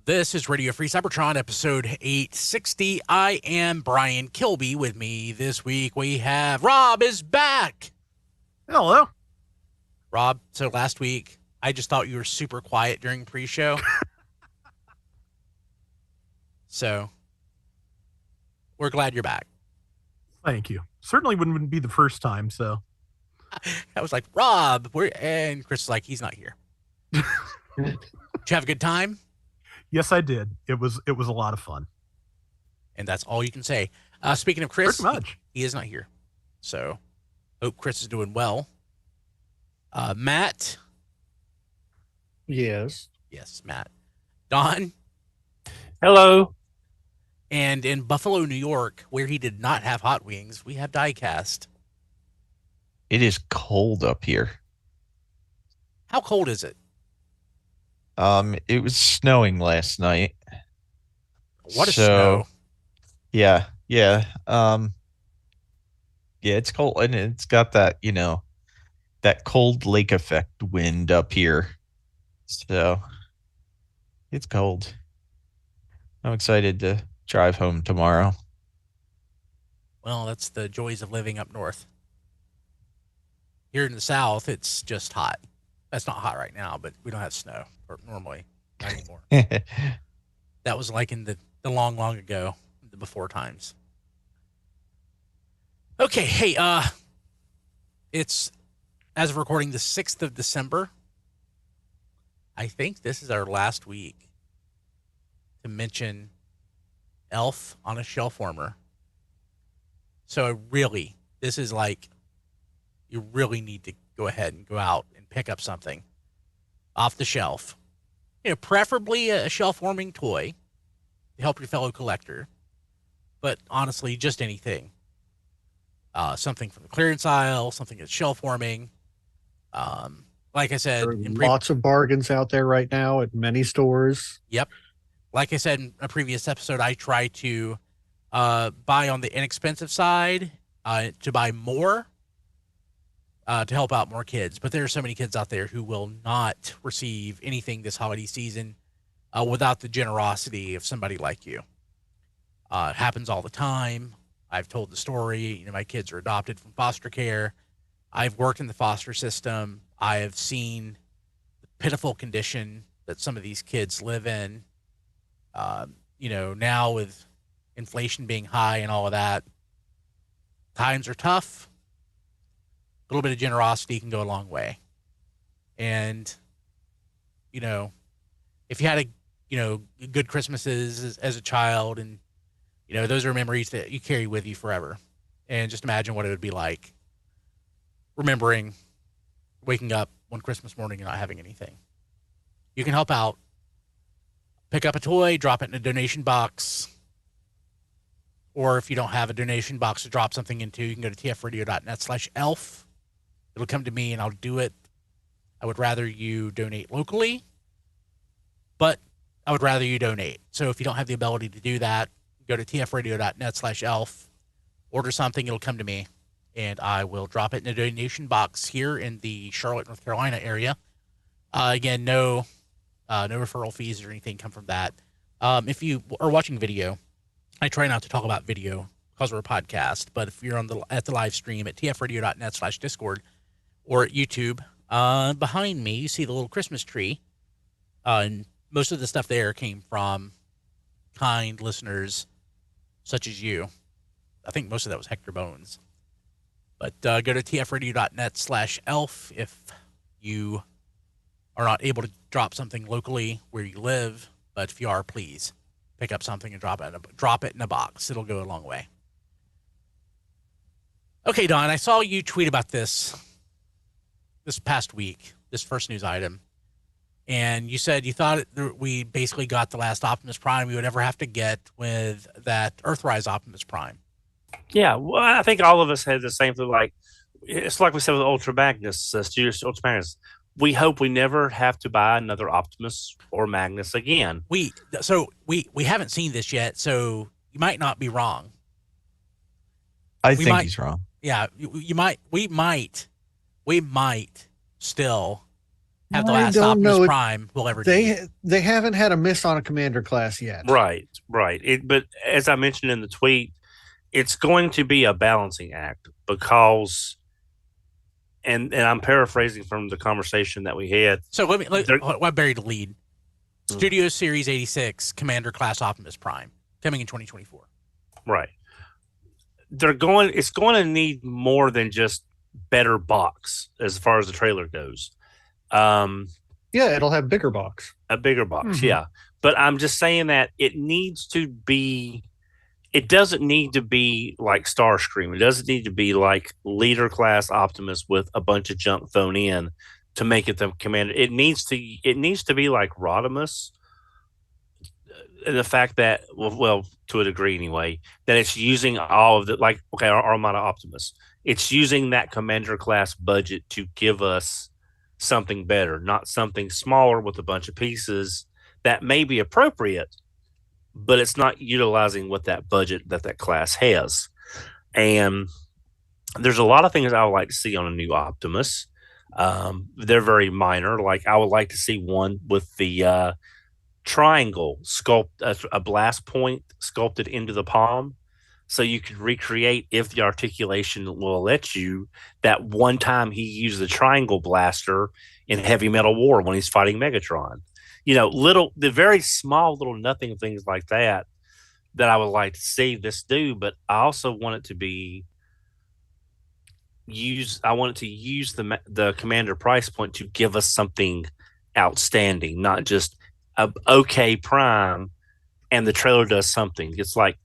This is Radio Free Cybertron, episode 860. I am Brian Kilby. With me this week, we have Rob is back. Hello. Rob, so last week, I just thought you were super quiet during pre-show. So, we're glad you're back. Thank you. Certainly wouldn't be the first time, so. I was like, Rob, and Chris is like, he's not here. Did you have a good time? Yes, I did. It was a lot of fun. And that's all you can say. Speaking of Chris, Pretty much. He is not here. So, hope Chris is doing well. Matt? Yes. Yes, Matt. Don? Hello. And in Buffalo, New York, where he did not have hot wings, we have Diecast. It is cold up here. How cold is it? It was snowing last night. What a snow. Yeah. Yeah, it's cold, and it's got that, that cold lake effect wind up here. So it's cold. I'm excited to drive home tomorrow. Well, that's the joys of living up north. Here in the south, it's just hot. That's not hot right now, but we don't have snow normally, not anymore. That was like in the long, long ago, the before times. Okay, hey, it's, as of recording, the 6th of December. I think this is our last week to mention Elf on a Shelf Warmer. So this is like, you really need to go ahead and go out and pick up something off the shelf. Preferably a shelf-warming toy to help your fellow collector. But honestly, just anything. Something from the clearance aisle, something that's shelf-warming. Like I said, Lots of bargains out there right now at many stores. Yep. Like I said in a previous episode, I try to buy on the inexpensive side to buy more to help out more kids. But there are so many kids out there who will not receive anything this holiday season without the generosity of somebody like you. It happens all the time. I've told the story. My kids are adopted from foster care. I've worked in the foster system. I have seen the pitiful condition that some of these kids live in. Now with inflation being high and all of that, times are tough. A little bit of generosity can go a long way. And, if you had good Christmases as a child, and, those are memories that you carry with you forever. And just imagine what it would be like remembering waking up one Christmas morning and not having anything. You can help out. Pick up a toy, drop it in a donation box. Or if you don't have a donation box to drop something into, you can go to tfradio.net/elf. It'll come to me and I'll do it. I would rather you donate locally, but I would rather you donate. So if you don't have the ability to do that, go to tfradio.net/elf, order something, it'll come to me, and I will drop it in a donation box here in the Charlotte, North Carolina area. Again, no referral fees or anything come from that. If you are watching video, I try not to talk about video because we're a podcast, but if you're at the live stream at tfradio.net/discord or at YouTube, behind me, you see the little Christmas tree. And most of the stuff there came from kind listeners such as you. I think most of that was Hector Bones. But go to tfradio.net/elf if you are not able to drop something locally where you live. But if you are, please pick up something and drop it in a box. It'll go a long way. Okay, Don, I saw you tweet about this past week, this first news item. And you said you thought we basically got the last Optimus Prime we would ever have to get with that Earthrise Optimus Prime. Yeah, well, I think all of us had the same thing. Like, it's like we said with Ultra Magnus, Studios Ultra Magnus. We hope we never have to buy another Optimus or Magnus again. We haven't seen this yet, so you might not be wrong. I think he's wrong. Yeah, we might still have the I last don't Optimus know. Prime we'll ever need. They haven't had a miss on a commander class yet. Right. But as I mentioned in the tweet, it's going to be a balancing act because, and I'm paraphrasing from the conversation that we had. So I buried the lead. Studio Series 86 Commander Class Optimus Prime coming in 2024. Right. It's going to need more than just better box as far as the trailer goes. Yeah, it'll have bigger box. A bigger box, yeah. But I'm just saying that it doesn't need to be like Starscream. It doesn't need to be like leader class Optimus with a bunch of junk thrown in to make it the commander. It needs to be like Rodimus. And the fact that, well, to a degree anyway, that it's using all of the, like, okay, our Armada Optimus. It's using that commander class budget to give us something better, not something smaller with a bunch of pieces that may be appropriate, but it's not utilizing what that budget that class has. And there's a lot of things I would like to see on a new Optimus. They're very minor. Like I would like to see one with the triangle a blast point sculpted into the palm, so you could recreate, if the articulation will let you, that one time he used the triangle blaster in Heavy Metal War when he's fighting Megatron. The very small little nothing things like that I would like to see this do, but I also want it to be I want it to use the commander price point to give us something outstanding, not just a okay Prime and the trailer does something. It's like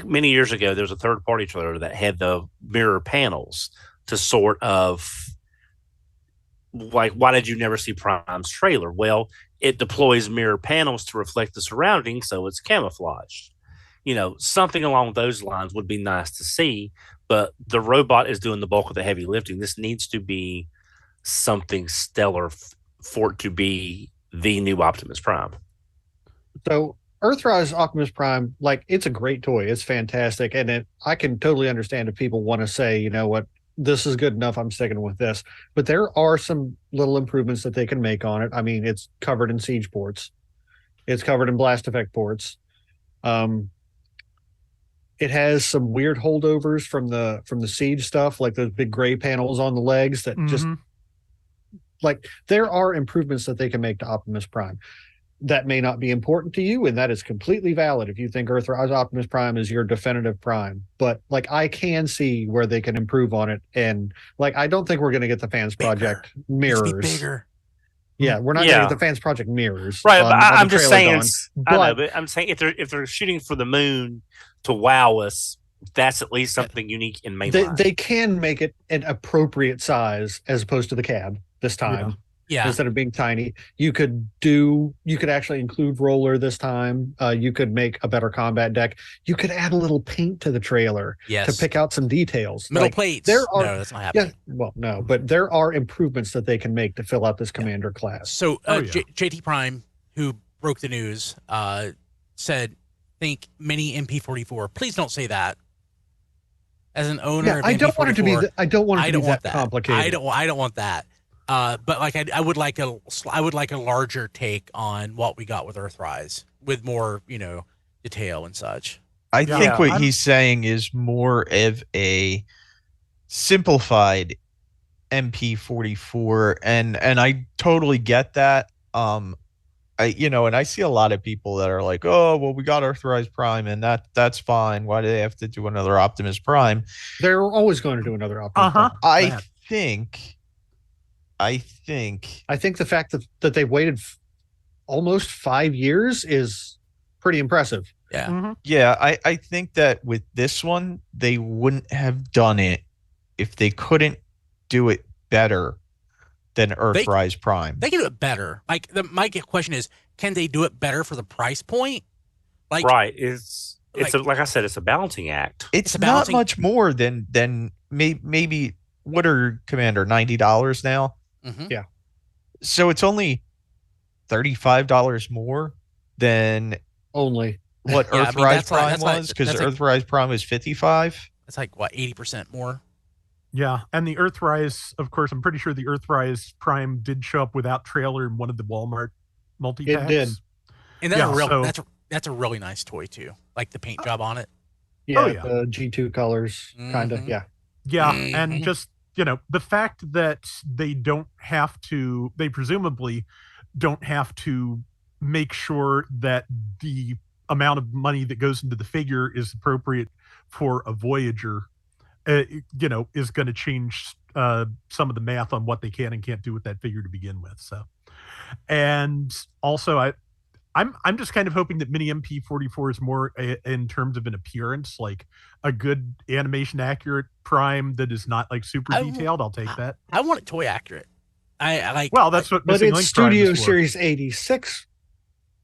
many years ago, there was a third-party trailer that had the mirror panels to sort of like, why did you never see Prime's trailer? Well, it deploys mirror panels to reflect the surroundings, so it's camouflaged. Something along those lines would be nice to see, but the robot is doing the bulk of the heavy lifting. This needs to be something stellar for it to be the new Optimus Prime. So Earthrise Optimus Prime, like, it's a great toy. It's fantastic. And I can totally understand if people want to say, you know what, this is good enough, I'm sticking with this. But there are some little improvements that they can make on it. I mean, it's covered in siege ports. It's covered in blast effect ports. It has some weird holdovers from the siege stuff, like those big gray panels on the legs that just, like, there are improvements that they can make to Optimus Prime. That may not be important to you, and that is completely valid if you think Earthrise Optimus Prime is your definitive Prime. But, like, I can see where they can improve on it. And, like, I don't think we're going to get the Fans Project mirrors. Bigger. Yeah, we're not going to get the Fans Project mirrors. Right, but I'm just saying, but, I know, but I'm saying if they're shooting for the moon to wow us, that's at least something unique in mainline. They can make it an appropriate size as opposed to the cab this time. Yeah. Instead of being tiny, you could actually include roller this time. You could make a better combat deck. You could add a little paint to the trailer to pick out some details. Metal plates. No, that's not happening. Yeah, well, no, but there are improvements that they can make to fill out this commander class. So JT Prime, who broke the news, said, "Think mini MP44." Please don't say that. As an owner of I don't MP44, want it to be. I don't want it to be that complicated. I don't want that. But like I would like a larger take on what we got with Earthrise, with more detail and such. I think what he's saying is more of a simplified MP44, and I totally get that. And I see a lot of people that are like, oh, well, we got Earthrise Prime, and that's fine. Why do they have to do another Optimus Prime? They're always going to do another Optimus Prime. I think the fact that they waited almost 5 years is pretty impressive. Yeah. Mm-hmm. Yeah, I think that with this one, they wouldn't have done it if they couldn't do it better than Earthrise Prime. They can do it better. Like my question is, can they do it better for the price point? Like, right. Like I said, it's a balancing act. It's not much more than maybe what are Commander $90 now? Mm-hmm. Yeah. So it's only $35 more than only what Earthrise Prime was, because like, Earthrise Prime is $55. That's like what, 80% more. Yeah, and the Earthrise, of course, I'm pretty sure the Earthrise Prime did show up without trailer in one of the Walmart multi-packs. It did. And that's Yeah, a real so- that's a really nice toy too. Like the paint job on it. Yeah, yeah. the G2 colors, kind of. Mhm. Yeah. Yeah, Mhm. and just, the fact that they presumably don't have to make sure that the amount of money that goes into the figure is appropriate for a Voyager, is going to change some of the math on what they can and can't do with that figure to begin with. So, and also I'm just kind of hoping that Mini MP44 is more in terms of an appearance, like a good animation accurate Prime that is not like super detailed. I'll take that. I want it toy accurate. I like. Well, that's what But Missing it's Link Prime Studio is for. Series 86,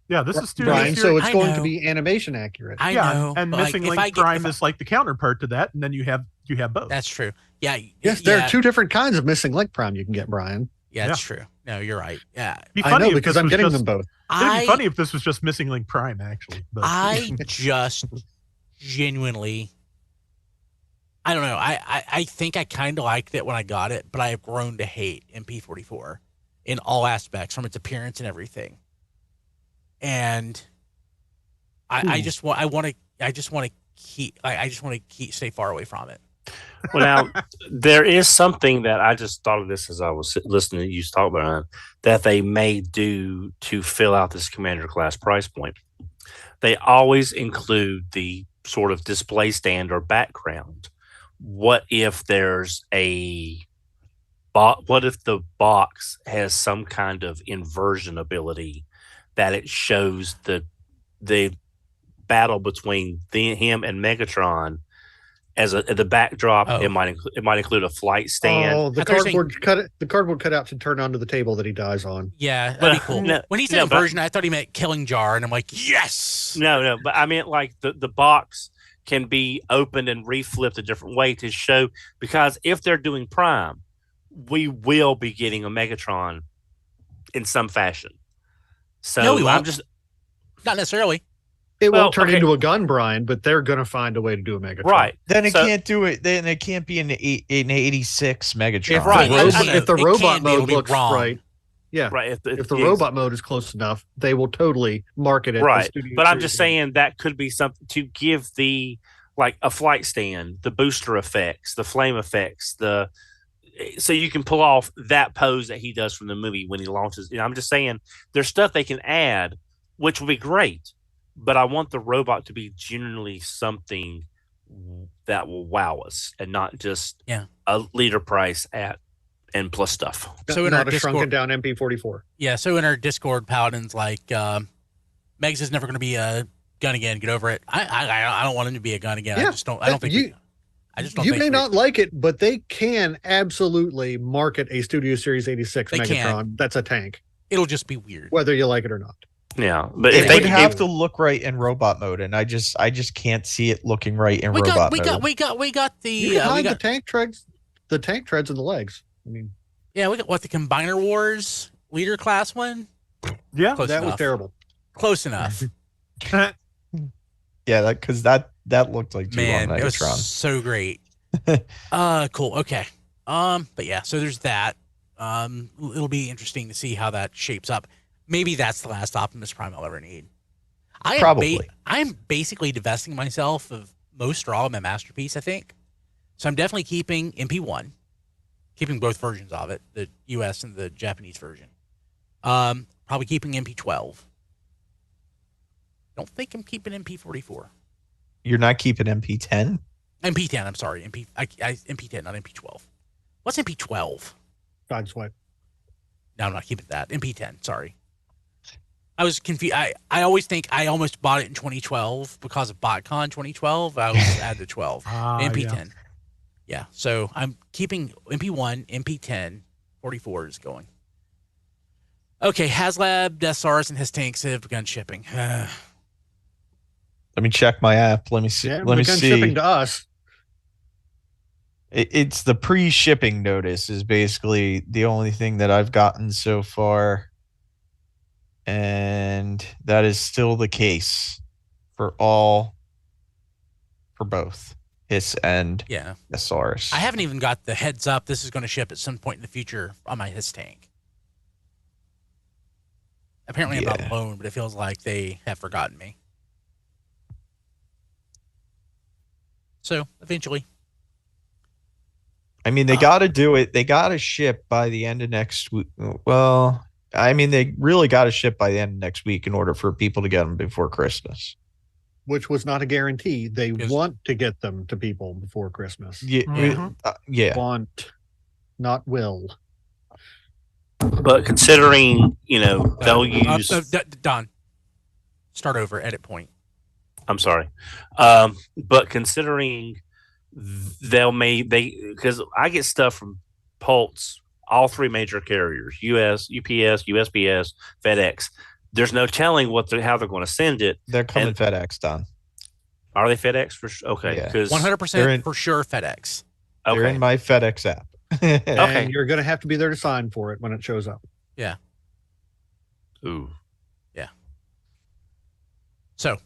Yeah, this is Studio Brian, Series. so it's I going know. to be animation accurate. I yeah, know. and but, Missing like, Link Prime is like the counterpart to that, and then you have both. That's true. Yeah. Yes, there are two different kinds of Missing Link Prime you can get, Brian. Yeah, that's true. No, you're right. Yeah. Be I funny know if because this I'm was getting just- them both. It'd be funny if this was just Missing Link Prime, actually. But I just genuinely, I don't know. I think I kind of liked it when I got it, but I have grown to hate MP44 in all aspects, from its appearance and everything. And I just want to stay far away from it. Well, now there is something that I just thought of this as I was listening to you talk about it, that they may do to fill out this commander class price point. They always include the sort of display stand or background. What if there's what if the box has some kind of inversion ability that it shows the battle between him and Megatron as the backdrop? Oh. It might include a flight stand. Oh, the I thought you were cardboard cutout to turn onto the table that he dies on. Yeah, that'd But- be cool. no, When he said no, but- inversion, I thought he meant killing jar, and I'm like, yes. No, but I meant like the box can be opened and reflipped a different way to show, because if they're doing Prime, we will be getting a Megatron in some fashion. So No, we I'm won't. just Not necessarily. It Well, won't turn okay. into a gun, Brian, but they're going to find a way to do a Megatron. right. Then it So- can't do it. Then it can't be an 86 Megatron. If, Right. the, I robot, know. if the It robot can be, it'll mode be looks wrong. right, yeah. Right. If the robot mode is close enough, they will totally market it. as Right. Studio But I'm Series just 86. saying that could be something to give the, like, a flight stand, the booster effects, the flame effects, so you can pull off that pose that he does from the movie when he launches. I'm just saying there's stuff they can add, which will be great, but I want the robot to be genuinely something that will wow us and not just a leader price at and plus stuff. So in our not a shrunken Discord, down MP44. yeah. So in our Discord, Paladin's like, Megs is never going to be a gun again. Get over it. I don't want him to be a gun again. Yeah, I just don't. I don't think. I just don't. You think may not like it, but they can absolutely market a Studio Series 86 They Megatron. can. That's a tank, It'll just be weird. whether you like it or not. Yeah, but It if they would can have give- to look right in robot mode, and I just can't see it looking right in We robot got mode. we got the You can hide we the got tank treads in the legs. I mean, we got what, the Combiner Wars leader class one. yeah, Close that was enough. terrible. Close enough. Yeah, because that looked like Man, G1 it was Megatron. so great. Cool. Okay. But yeah, so there's that. It'll be interesting to see how that shapes up. Maybe that's the last Optimus Prime I'll ever need. Probably. I'm basically divesting myself of most or all of my masterpiece, I think. So I'm definitely keeping MP1, keeping both versions of it, the US and the Japanese version. Probably keeping MP12. Don't think I'm keeping MP44. You're not keeping MP10? MP10, I'm sorry. MP10, not MP12. What's MP12? Sideswipe. No, I'm not keeping that. MP10, sorry. I was confused. I always think I almost bought it in 2012 because of BotCon 2012. I always add the 12. MP10. Yeah, so I'm keeping MP1, MP10, 44 is going. Okay, HasLab, Death Stars, and his tanks have begun shipping. Let me check my app. Let me see. Yeah, Let me begun see. shipping to us. It's the pre-shipping notice is basically the only thing that I've gotten so far. And that is still the case for both. Hiss and Yeah. Thesaurus. I haven't even got the heads up. This is going to ship at some point in the future on my Hiss tank. Apparently, I'm not alone, but it feels like they have forgotten me. So eventually, I mean, they got to do it. They got to ship by the end of next week. Well, I mean, they really got to ship by the end of next week in order for people to get them before Christmas. Which was not a guarantee. They Yes. want to get them to people before Christmas. Yeah, Mhm. yeah. Want, not will. But considering, they'll use. Don, start over. Edit point. I'm sorry. But considering because I get stuff from Pulse, all three major carriers, US, UPS, USPS, FedEx. There's no telling how they're going to send it. They're coming FedEx, Don. Are they FedEx for sure? Okay, Yeah. because 100% for sure FedEx. They're in my FedEx app. Okay. And you're going to have to be there to sign for it when it shows up. Yeah. Ooh. Yeah. So,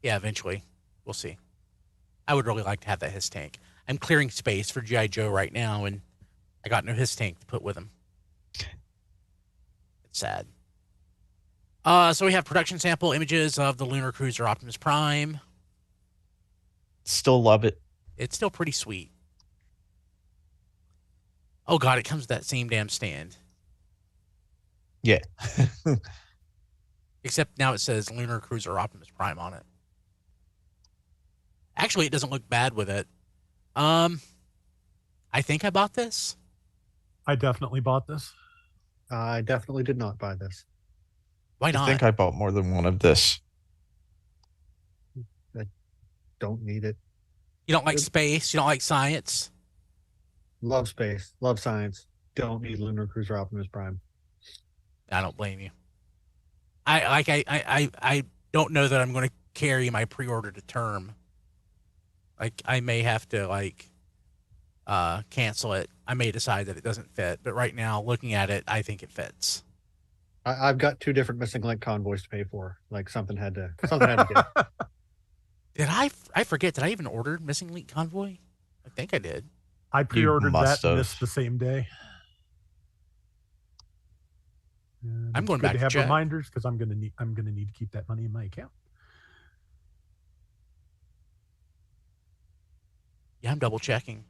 eventually we'll see. I would really like to have that Hiss tank. I'm clearing space for G.I. Joe right now, and I got no Hiss tank to put with him. It's sad. So we have production sample images of the lunar cruiser Optimus Prime. Still love it. It's still pretty sweet. Oh God, it comes with that same damn stand. Yeah. Except now it says Lunar Cruiser Optimus Prime on it. Actually, it doesn't look bad with it. I think I bought this. I definitely bought this. I definitely did not buy this. Why not? I think I bought more than one of this. Don't need it. You don't like space. You don't like science. Love space. Love science. Don't need Lunar Cruiser Optimus Prime. I don't blame you. I don't know that I'm going to carry my pre-order to term. Like I may have to cancel it. I may decide that it doesn't fit, but right now looking at it, I think it fits. I've got 2 different missing link convoys to pay for. Like something had to give. Did I forget? Did I even order Missing Link Convoy? I think I did. I pre-ordered that must and have. missed the same day. I'm going back to to have check. reminders because I'm gonna need to keep that money in my account. Yeah, I'm double checking.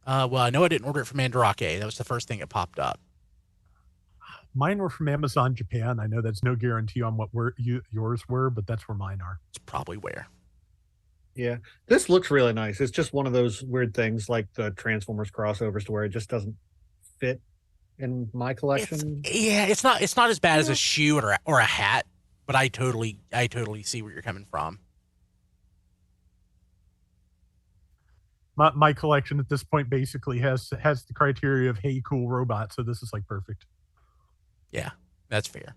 Well, I know I didn't order it from Mandarake. That was the first thing that popped up. Mine were from Amazon Japan. I know that's no guarantee on what yours were, but that's where mine are. It's probably where. Yeah. This looks really nice. It's just one of those weird things like the Transformers crossovers to where it just doesn't fit in my collection. It's not as bad as a shoe or a hat, but I totally see where you're coming from. My collection at this point basically has the criteria of hey, cool robot. So this is like perfect. Yeah, that's fair.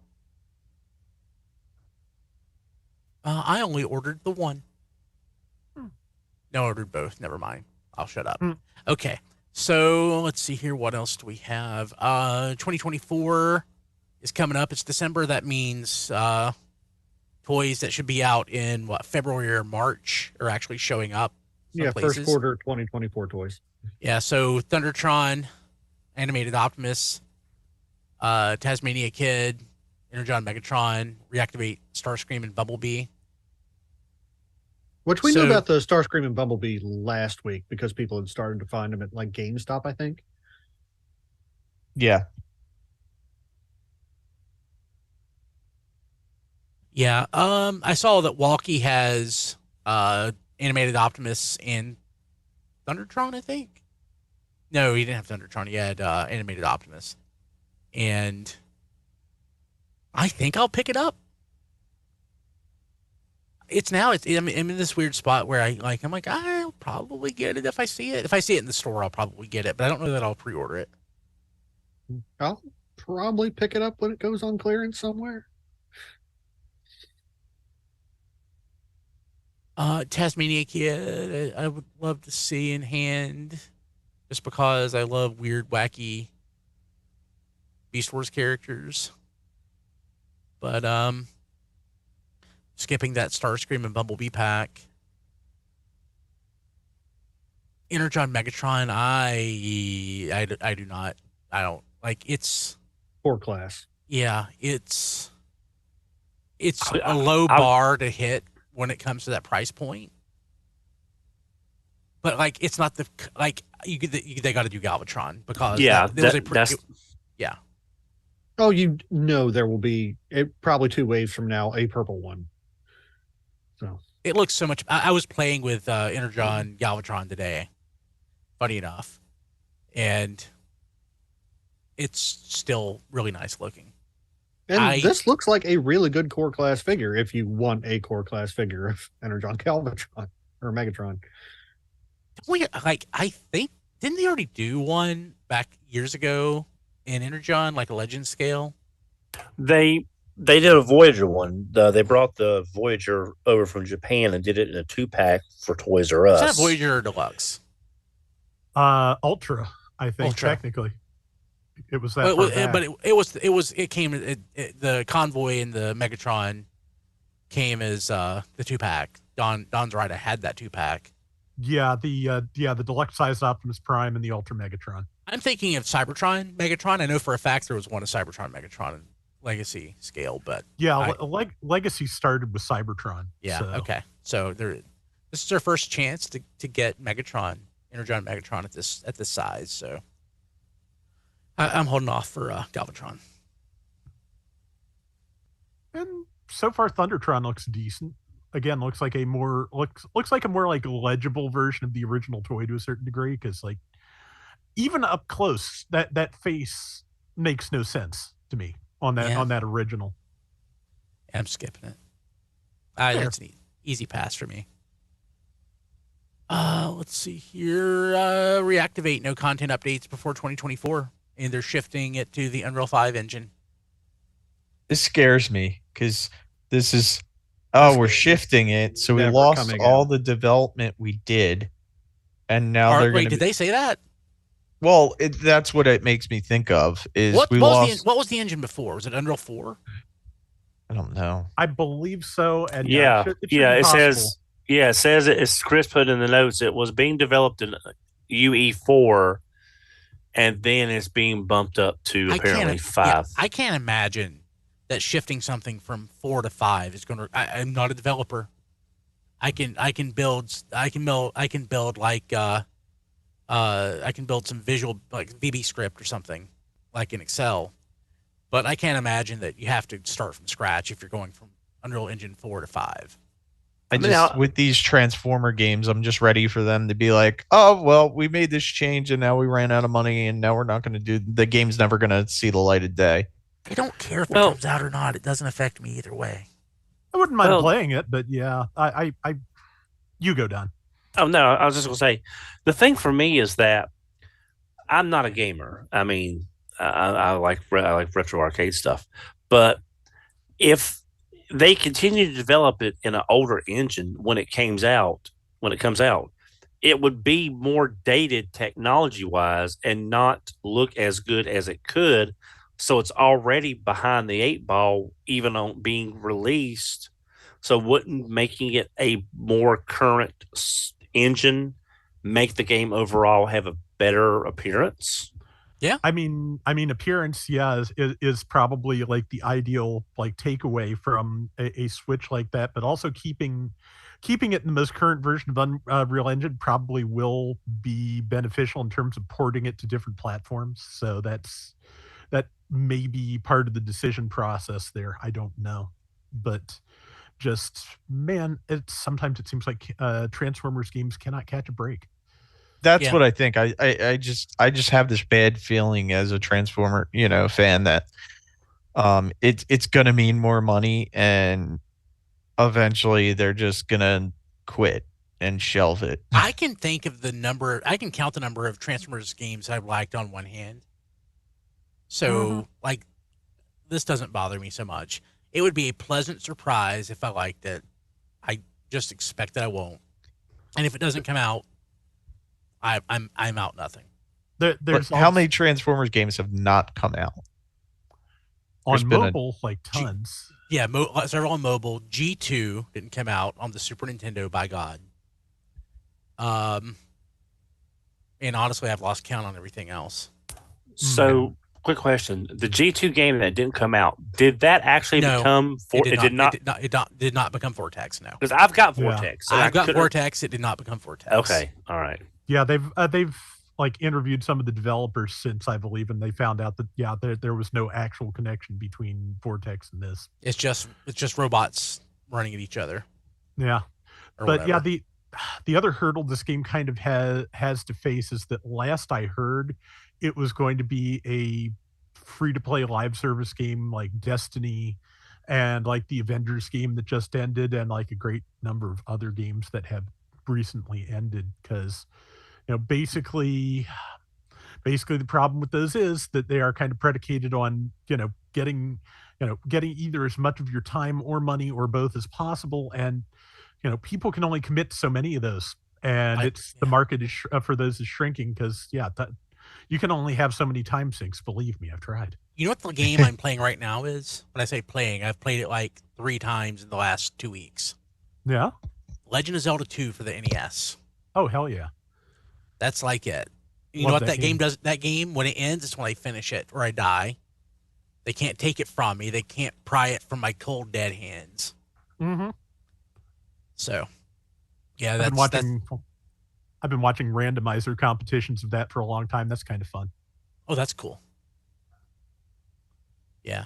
I only ordered the one. No, I ordered both. Never mind. I'll shut up. Okay. So let's see here. What else do we have? 2024 is coming up. It's December. That means toys that should be out in February or March are actually showing up. Yeah, places. first quarter 2024 toys. Yeah, so Thundertron, Animated Optimus, Tasmania Kid, Energon Megatron, Reactivate, Starscream, and Bumblebee. Which we knew about the Starscream and Bumblebee last week because people had started to find them at like GameStop, I think. Yeah. Yeah. I saw that Walkie has Animated Optimus and Thundertron, I think. No, he didn't have Thundertron. He had Animated Optimus. And I think I'll pick it up. I'm in this weird spot where I'm like, I'll probably get it if I see it. If I see it in the store, I'll probably get it, but I don't know that I'll pre-order it. I'll probably pick it up when it goes on clearance somewhere. Tasmania Kid, I would love to see in hand, just because I love weird, wacky Beast Wars characters. But skipping that Starscream and Bumblebee pack. Energon Megatron, I do not. I don't like it's. Core class. Yeah, it's a low bar to hit when it comes to that price point. But like, it's not the like they got to do Galvatron because yeah. Oh, you know there will be probably 2 waves from now a purple one. So it looks so much. I was playing with Energon Galvatron today, funny enough, and it's still really nice looking. And this looks like a really good core class figure if you want a core class figure of Energon Galvatron or Megatron. I think, didn't they already do one back years ago in Energon, like a legend scale? They did a Voyager one. They brought the Voyager over from Japan and did it in a 2-pack for Toys R Us. Is that Voyager or Deluxe? Ultra, I think, technically. It was that. It came. The Convoy and the Megatron came as the 2-pack. Don's right. I had that 2-pack. Yeah, the deluxe size Optimus Prime and the Ultra Megatron. I'm thinking of Cybertron Megatron. I know for a fact there was one of Cybertron Megatron Legacy scale, but yeah, Legacy started with Cybertron. Yeah. So. Okay. So this is our first chance to get Megatron, Energon Megatron at this size. So. I'm holding off for Galvatron. And so far, Thundertron looks decent. Again, looks like a more like legible version of the original toy to a certain degree. Because like even up close, that face makes no sense to me on that original. I'm skipping it. That's an easy pass for me. Let's see here. Reactivate, no content updates before 2024. And they're shifting it to the Unreal 5 engine. This scares me because this is, we're shifting it. So we lost all the development we did. And now they're going to. Wait, did they say that? Well, that's what it makes me think of. Is what was the engine before? Was it Unreal 4? I don't know. I believe so. And it says it's Chris put in the notes. It was being developed in UE4. And then it's being bumped up to apparently 5. Yeah, I can't imagine that shifting something from 4 to 5 is going to. I'm not a developer. I can build like I can build some visual like VB script or something like in Excel, but I can't imagine that you have to start from scratch if you're going from Unreal Engine 4 to 5. With these Transformer games, I'm just ready for them to be like, oh, well, we made this change and now we ran out of money and now we're not going to do, the game's never going to see the light of day. I don't care if it comes out or not. It doesn't affect me either way. I wouldn't mind playing it, but yeah, you go, Don. Oh, no, I was just going to say, the thing for me is that I'm not a gamer. I mean, I like retro arcade stuff, but if they continue to develop it in an older engine when it comes out, it would be more dated technology wise and not look as good as it could. So it's already behind the 8 ball, even on being released. So wouldn't making it a more current engine make the game overall have a better appearance? Yeah, I mean, appearance, is probably like the ideal like takeaway from a Switch like that, but also keeping it in the most current version of Unreal Engine probably will be beneficial in terms of porting it to different platforms. So that may be part of the decision process there. I don't know, but just man, sometimes it seems like Transformers games cannot catch a break. That's what I think. I just have this bad feeling as a Transformer, fan that it's gonna mean more money and eventually they're just gonna quit and shelve it. I can count the number of Transformers games I've liked on one hand. So like this doesn't bother me so much. It would be a pleasant surprise if I liked it. I just expect that I won't. And if it doesn't come out, I'm out nothing. How many Transformers games have not come out? On mobile, like tons. Several on mobile. G2 didn't come out on the Super Nintendo, by God. And honestly, I've lost count on everything else. So, quick question: the G2 game that didn't come out, did that actually become? It did not. It did not become Vortex. No, because I've got Vortex. Yeah. I've got Vortex. It did not become Vortex. Okay, all right. Yeah, they've like interviewed some of the developers since, I believe, and they found out that there was no actual connection between Vortex and this. It's just robots running at each other. Yeah, but whatever. yeah, the other hurdle this game kind of has to face is that last I heard, it was going to be a free-to-play live service game like Destiny and like the Avengers game that just ended, and like a great number of other games that have recently ended, because basically the problem with those is that they are kind of predicated on getting either as much of your time or money or both as possible, and people can only commit to so many of those, and the market is for those is shrinking, because you can only have so many time sinks. Believe me, I've tried. You know what the game I'm playing right now is? When I say playing, I've played it like 3 times in the last 2 weeks. Yeah. Legend of Zelda 2 for the NES. Oh, hell yeah. That's like it. You know what that game does? That game, when it ends, it's when I finish it or I die. They can't take it from me. They can't pry it from my cold, dead hands. Mm-hmm. So, yeah, I've been watching randomizer competitions of that for a long time. That's kind of fun. Oh, that's cool. Yeah.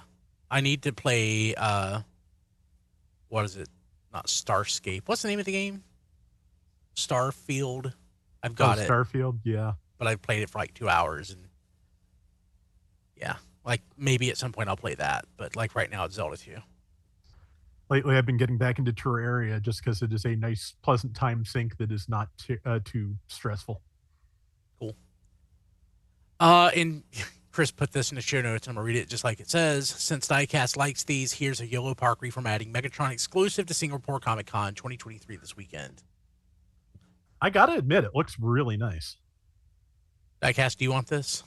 I need to play, what is it? Not Starscape. What's the name of the game? Starfield. I've got it. Starfield, yeah. But I've played it for like 2 hours, and yeah, like maybe at some point I'll play that. But like right now it's Zelda 2. Lately, I've been getting back into Terraria just because it is a nice, pleasant time sink that is not too stressful. Cool. And Chris put this in the show notes, and I'm going to read it just like it says. Since Diecast likes these, here's a YOLO Park reformatting Megatron exclusive to Singapore Comic-Con 2023 this weekend. I got to admit, it looks really nice. Diecast, do you want this?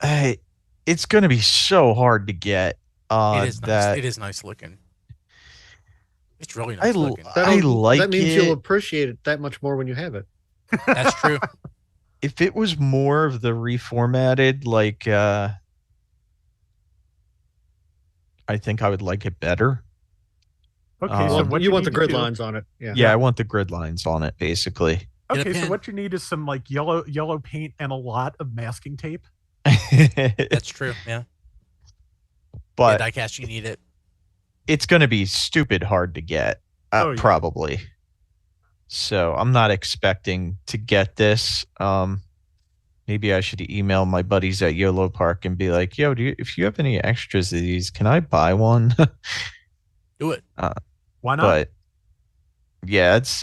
It's going to be so hard to get. It is nice. It is nice looking. It's really nice looking. That means you'll appreciate it that much more when you have it. That's true. If it was more of the reformatted, like, I think I would like it better. Okay, so what you want the grid lines on it. Yeah, I want the grid lines on it, basically. Okay, so what you need is some like yellow paint and a lot of masking tape. That's true, yeah. But Diecast, you need it. It's going to be stupid hard to get, probably. So I'm not expecting to get this. Maybe I should email my buddies at YOLO Park and be like, "Yo, if you have any extras of these, can I buy one?" Do it. Why not? But yeah, it's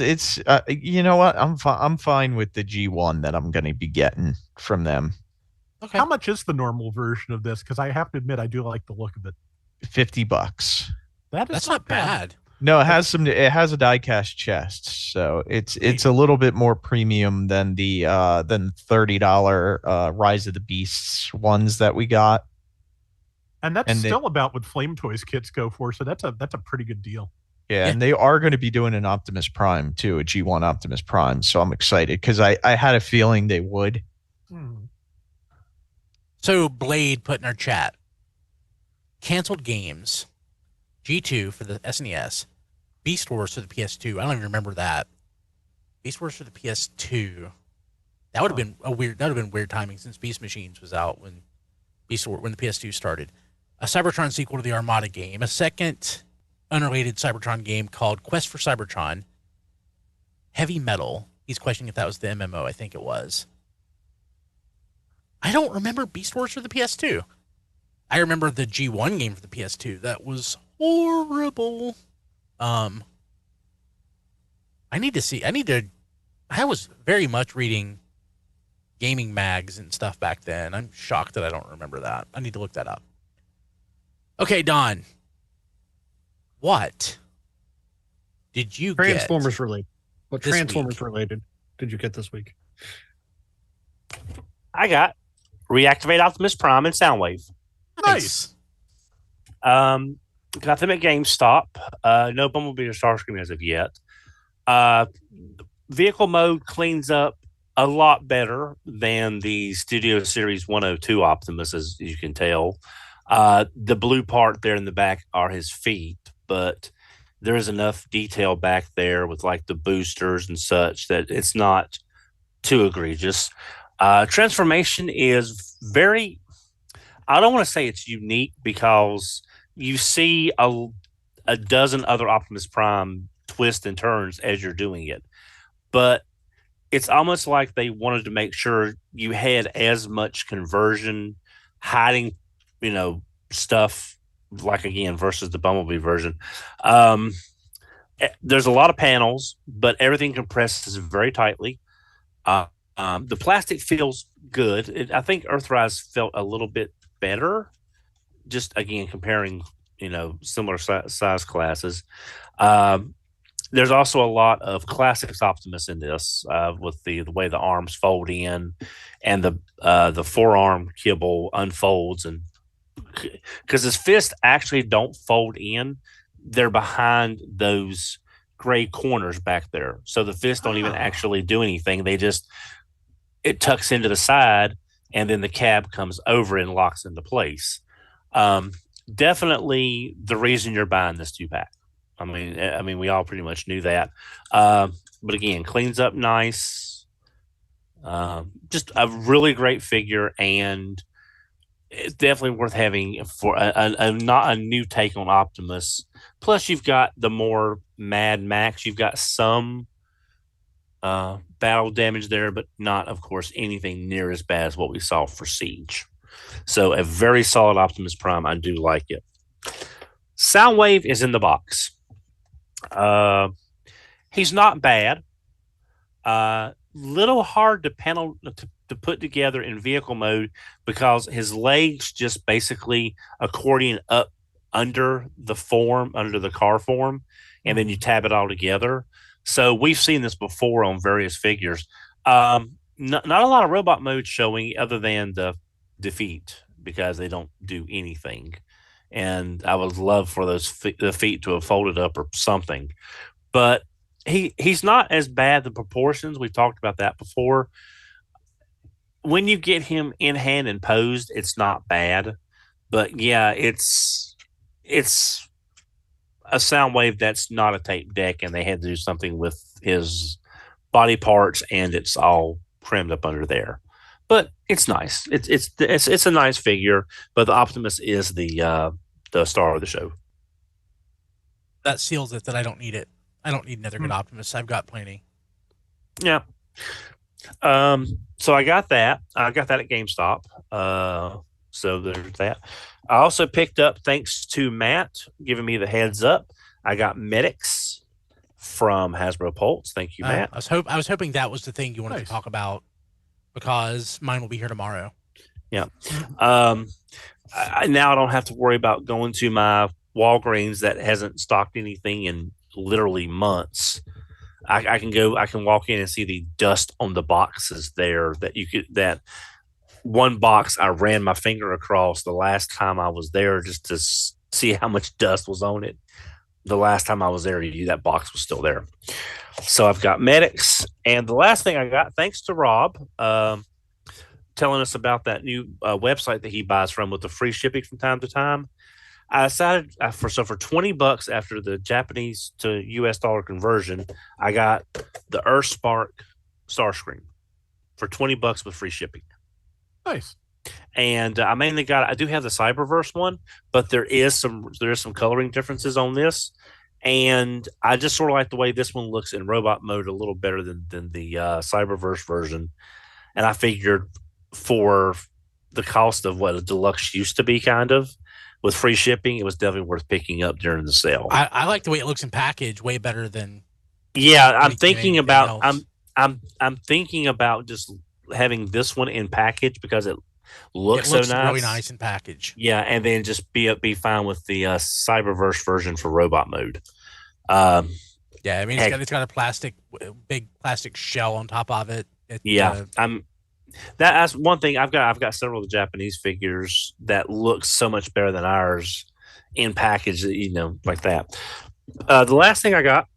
you know what? I'm fine with the G1 that I'm going to be getting from them. Okay. How much is the normal version of this? Because I have to admit, I do like the look of it. $50. That's not bad. No, it has a die-cast chest, so it's a little bit more premium than the $30 Rise of the Beasts ones that we got. And that's still about what Flame Toys kits go for, so that's a pretty good deal. Yeah, and they are going to be doing an Optimus Prime too, a G1 Optimus Prime, so I'm excited because I had a feeling they would. So Blade put in our chat, canceled games. G2 for the SNES, Beast Wars for the PS2. I don't even remember that. Beast Wars for the PS2. That would have been weird timing since Beast Machines was out when the PS2 started. A Cybertron sequel to the Armada game, a second unrelated Cybertron game called Quest for Cybertron. Heavy Metal. He's questioning if that was the MMO. I think it was. I don't remember Beast Wars for the PS2. I remember the G1 game for the PS2. That was horrible. I was very much reading gaming mags and stuff back then. I'm shocked that I don't remember that. I need to look that up. Okay, Don. What did you Transformers get? related. What Transformers related did you get this week? I got Reactivate Optimus Prime and Soundwave. Nice. Got them at GameStop. No Bumblebee or Starscream as of yet. Vehicle mode cleans up a lot better than the Studio Series 102 Optimus, as you can tell. The blue part there in the back are his feet, but there is enough detail back there with like the boosters and such that it's not too egregious. Transformation is very, I don't want to say it's unique because you see a dozen other Optimus Prime twists and turns as you're doing it. But it's almost like they wanted to make sure you had as much conversion, hiding, stuff like again versus the Bumblebee version. There's a lot of panels, but everything compresses very tightly. The plastic feels good. I think Earthrise felt a little bit better, just again comparing, similar size classes. There's also a lot of classics Optimus in this, with the way the arms fold in, and the forearm kibble unfolds, and because his fists actually don't fold in, they're behind those gray corners back there, so the fists don't even actually do anything. It tucks into the side, and then the cab comes over and locks into place. Definitely the reason you're buying this 2-pack. I mean, we all pretty much knew that. But again, cleans up nice. Just a really great figure, and it's definitely worth having for not a new take on Optimus. Plus, you've got the more Mad Max. You've got some battle damage there, but not, of course, anything near as bad as what we saw for Siege. So a very solid Optimus Prime. I do like it. Soundwave is in the box. He's not bad. Little hard to put together in vehicle mode because his legs just basically accordion up under the car form, and then you tab it all together. So we've seen this before on various figures. Not a lot of robot mode showing other than the defeat, because they don't do anything. And I would love for the feet to have folded up or something. But he's not as bad, the proportions. We talked about that before. When you get him in hand and posed, it's not bad. But yeah, it's a Soundwave that's not a tape deck, and they had to do something with his body parts, and it's all crammed up under there. But it's nice. It's a nice figure. But the Optimus is the star of the show. That seals it that I don't need it. I don't need another good Optimus. I've got plenty. Yeah. So I got that. I got that at GameStop. So there's that. I also picked up, thanks to Matt giving me the heads up, I got Medix from Hasbro Pulse. Thank you, Matt. I was hoping that was the thing you wanted to talk about, because mine will be here tomorrow. Yeah. Now I don't have to worry about going to my Walgreens that hasn't stocked anything in literally months. I can walk in and see the dust on the boxes there that one box I ran my finger across the last time I was there just to see how much dust was on it. The last time I was there, that box was still there. So I've got Medix. And the last thing I got, thanks to Rob, telling us about that new website that he buys from with the free shipping from time to time. I decided for $20 after the Japanese to US dollar conversion, I got the EarthSpark Starscream for $20 with free shipping. Nice. And I do have the Cyberverse one, but there is some coloring differences on this. And I just sort of like the way this one looks in robot mode a little better than the Cyberverse version. And I figured for the cost of what a deluxe used to be, kind of, with free shipping, it was definitely worth picking up during the sale. I like the way it looks in package way better than. Yeah, I'm thinking about I'm thinking about just having this one in package because it looks so nice, really nice in package. Yeah, and then just be fine with the Cyberverse version for robot mode. Yeah, I mean it's got a big plastic shell on top of it. That's one thing. I've got several of the Japanese figures that look so much better than ours in package, like that. The last thing I got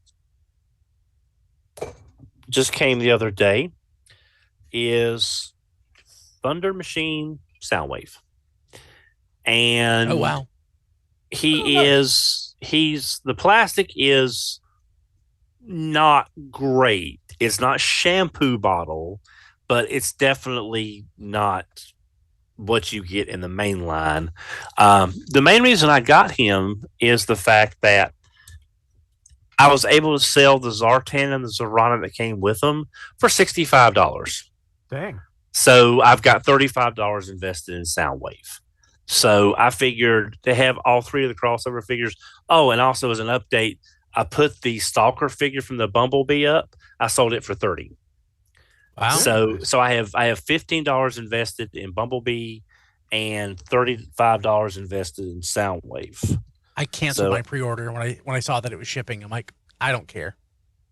just came the other day. is Thunder Machine Soundwave. And Oh wow. he's the plastic is not great. It's not shampoo bottle, but it's definitely not what you get in the main line. The main reason I got him is the fact that I was able to sell the Zartan and the Zorana that came with them for $65. Dang. So I've got $35 invested in Soundwave. So I figured to have all three of the crossover figures. Oh, and also as an update, I put the Stalker figure from the Bumblebee up. I sold it for $30. Wow. So I have $15 invested in Bumblebee and $35 invested in Soundwave. I canceled my pre-order when I saw that it was shipping. I'm like, I don't care.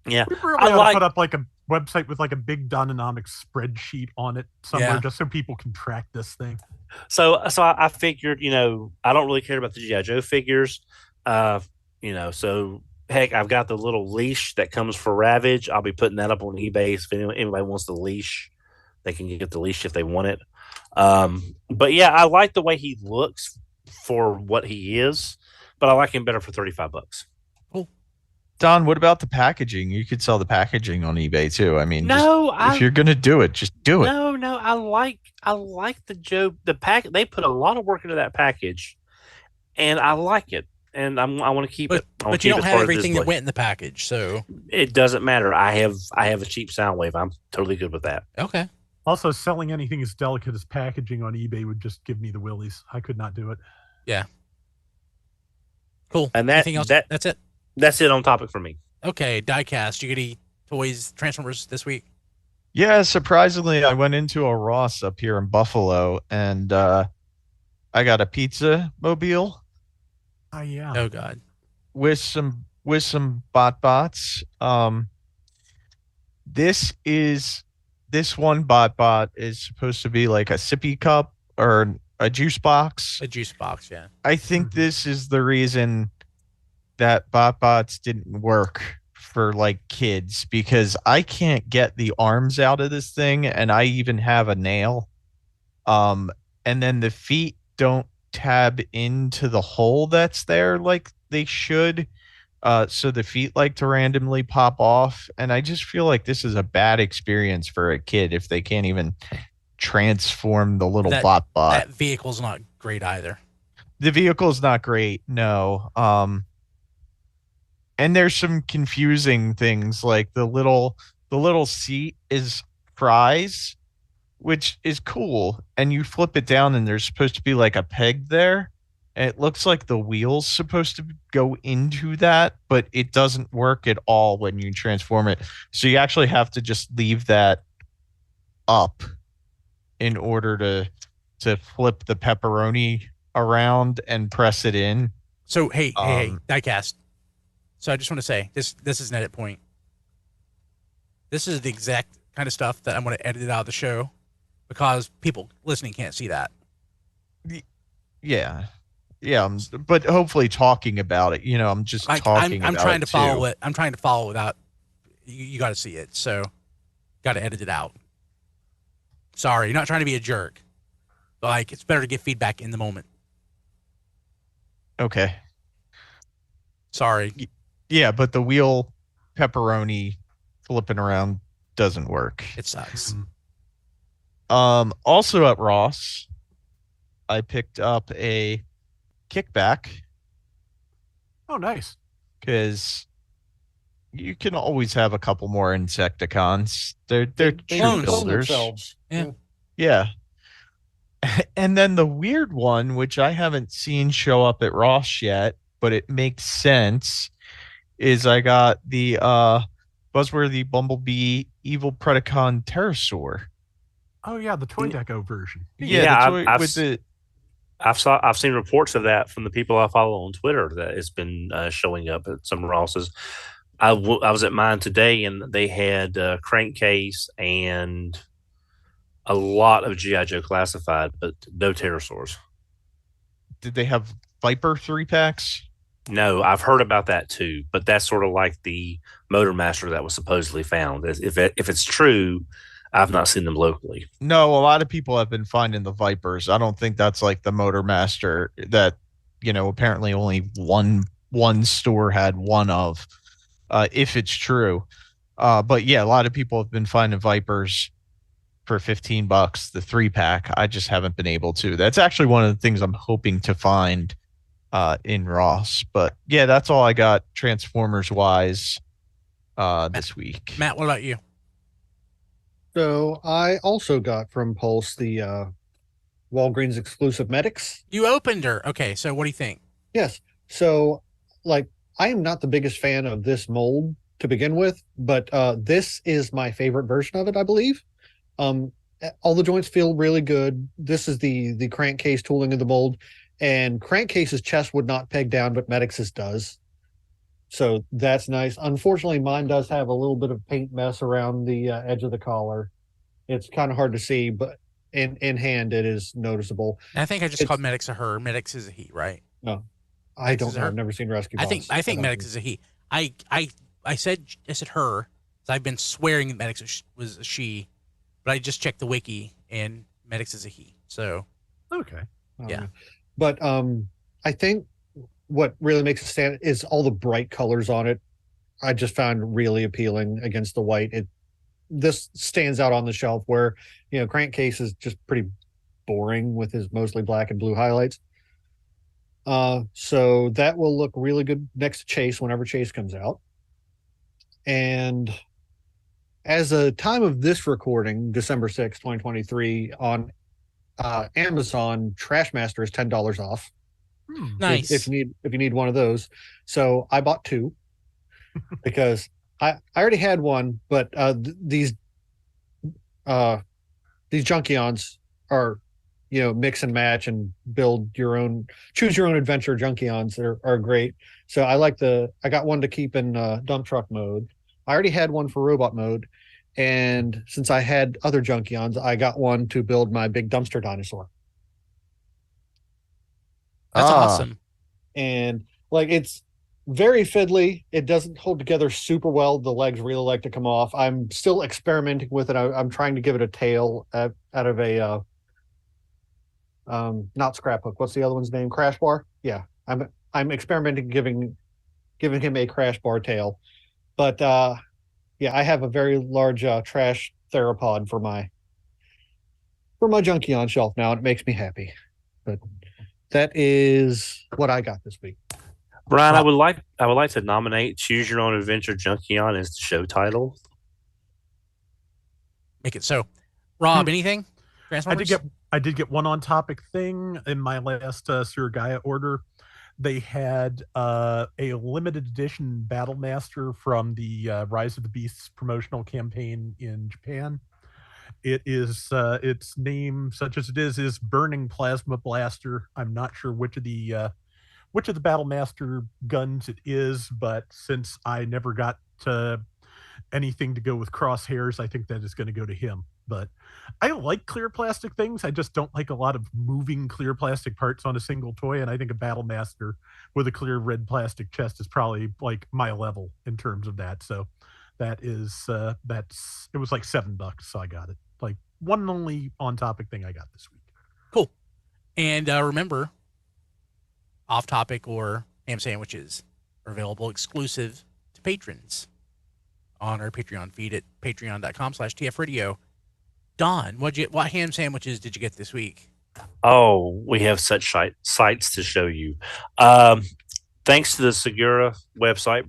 Yeah, We really ought to put up like a website with like a big Dononomics spreadsheet on it somewhere, just so people can track this thing. So I figured, I don't really care about the G.I. Joe figures. So heck, I've got the little leash that comes for Ravage. I'll be putting that up on eBay. So if anybody wants the leash, they can get the leash if they want it. But yeah, I like the way he looks for what he is, but I like him better for $35. Cool. Don, what about the packaging? You could sell the packaging on eBay too. I mean, if you're gonna do it, just do it. No, I like the pack. They put a lot of work into that package, and I like it, and I want to keep it. But you don't have everything that went in the package, so it doesn't matter. I have a cheap Soundwave. I'm totally good with that. Okay. Also, selling anything as delicate as packaging on eBay would just give me the willies. I could not do it. Yeah. Cool. And anything else? That's it. That's it on topic for me. Okay, diecast. You get any toys, Transformers this week? Yeah, surprisingly, I went into a Ross up here in Buffalo, and I got a pizza mobile. Oh yeah. Oh god. With some bots. This one bot is supposed to be like a sippy cup or a juice box. A juice box, yeah. I think this is the reason that bots didn't work for like kids, because I can't get the arms out of this thing, and I even have a nail. And then the feet don't tab into the hole that's there like they should. So the feet like to randomly pop off, and I just feel like this is a bad experience for a kid if they can't even transform the little bot. That vehicle's not great either. The vehicle's not great, no. And there's some confusing things, like the little seat is fries, which is cool, and you flip it down and there's supposed to be like a peg there, and it looks like the wheel's supposed to go into that, but it doesn't work at all when you transform it. So you actually have to just leave that up in order to flip the pepperoni around and press it in. So hey, diecast. So I just want to say this is an edit point. This is the exact kind of stuff that I'm going to edit out of the show, because people listening can't see that. Yeah, but hopefully talking about it, I'm just talking about it. I'm trying to follow it. I'm trying to follow without you got to see it. So got to edit it out. Sorry, you're not trying to be a jerk. But like, it's better to get feedback in the moment. Okay. Sorry. Yeah, but the wheel pepperoni flipping around doesn't work. It sucks. Also at Ross, I picked up a Kickback. Oh, nice. Because you can always have a couple more Insecticons. They're true builders. Yeah. And then the weird one, which I haven't seen show up at Ross yet, but it makes sense, is I got the Buzzworthy Bumblebee Evil Predacon Terrorsaur. Oh yeah, the Toy Deco version. Yeah, I've seen reports of that from the people I follow on Twitter that it's been showing up at some Rosses. I was at mine today, and they had crankcase and a lot of G.I. Joe classified, but no Terrorsaurs. Did they have Viper 3-packs? No, I've heard about that too, but that's sort of like the Motor Master that was supposedly found. If it's true, I've not seen them locally. No, a lot of people have been finding the Vipers. I don't think that's like the Motormaster that, apparently only one store had one of, if it's true. But yeah, a lot of people have been finding Vipers for $15, the 3-pack. I just haven't been able to. That's actually one of the things I'm hoping to find in Ross. But yeah, that's all I got Transformers wise this week. Matt, what about you? So I also got from Pulse the Walgreens exclusive Medix. You opened her. Okay, so what do you think? Yes. So, like, I am not the biggest fan of this mold to begin with, but this is my favorite version of it, I believe. All the joints feel really good. This is the crankcase tooling of the mold, and crankcase's chest would not peg down, but Medix's does. So that's nice. Unfortunately, mine does have a little bit of paint mess around the edge of the collar. It's kind of hard to see, but in hand, it is noticeable. I think I just called Medix a her. Medix is a he, right? No, I don't know. I've never seen Rescue Boss. I think Medix is a he. I said her. So I've been swearing that Medix was a she, but I just checked the wiki and Medix is a he. So Okay. Yeah. But I think what really makes it stand is all the bright colors on it. I just found really appealing against the white. This stands out on the shelf where, Crankcase is just pretty boring with his mostly black and blue highlights. So that will look really good next to Chase whenever Chase comes out. And as a time of this recording, December 6th, 2023, on Amazon, Trashmaster is $10 off. Nice. If you need one of those. So I bought two because I already had one, but these Junkions are, mix and match and build your own, choose your own adventure Junkions are great. So I got one to keep in dump truck mode. I already had one for robot mode. And since I had other Junkions, I got one to build my big dumpster dinosaur. That's awesome. And it's very fiddly. It doesn't hold together super well. The legs really like to come off. I'm still experimenting with it. I'm trying to give it a tail out of a not scraphook. What's the other one's name? Crash bar. Yeah, I'm experimenting giving him a crash bar tail. But yeah, I have a very large trash theropod for my Junkion shelf now, and it makes me happy. But that is what I got this week. Brian, I would like to nominate Choose Your Own Adventure Junkion as the show title. Make it so. Rob, anything? I did get one on topic thing in my last Sir Gaia order. They had a limited edition Battle Master from the Rise of the Beasts promotional campaign in Japan. It is its name, such as it is Burning Plasma Blaster. I'm not sure which of the Battle Master guns it is, but since I never got anything to go with crosshairs, I think that is going to go to him. But I like clear plastic things. I just don't like a lot of moving clear plastic parts on a single toy, and I think a Battle Master with a clear red plastic chest is probably like my level in terms of that. So that is it was like $7, so I got it. Like one and only on topic thing I got this week. Cool. And remember, off topic or ham sandwiches are available exclusive to patrons on our Patreon feed at patreon.com/tfradio. Don, what ham sandwiches did you get this week? Oh, we have such sites to show you. Thanks to the Segura website,